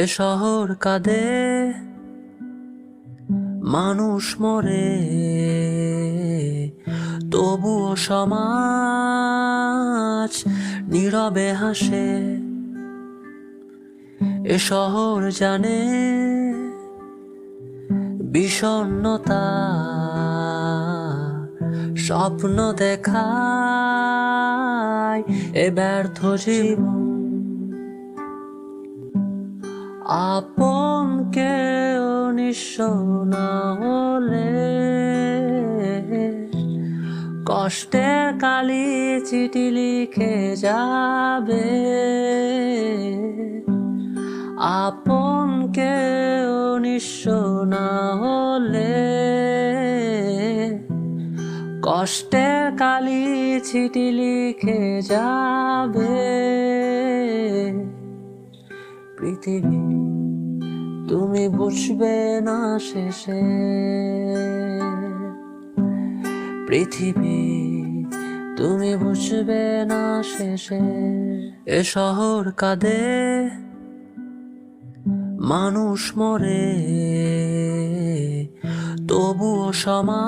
এ শহর কাঁদে, মানুষ মরে, তবুও সমাজ নীরবে হাসে। এ শহর জানে বিষণ্ণতা স্বপ্ন দেখায় এ ব্যর্থ জীবন। আপন কেউ নিঃস্ব না হলে কষ্টের কালি চিঠি লিখে যাবে। আপন কেউ নিঃস্ব না হলে কষ্টের কালি চিঠি লিখে যাবে। পৃথিবী তুমি বুঝবে না শেষে, পৃথিবী তুমি বুঝবে না শেষে। এ শহর কাঁদে, মানুষ মরে, তবুও সমাজ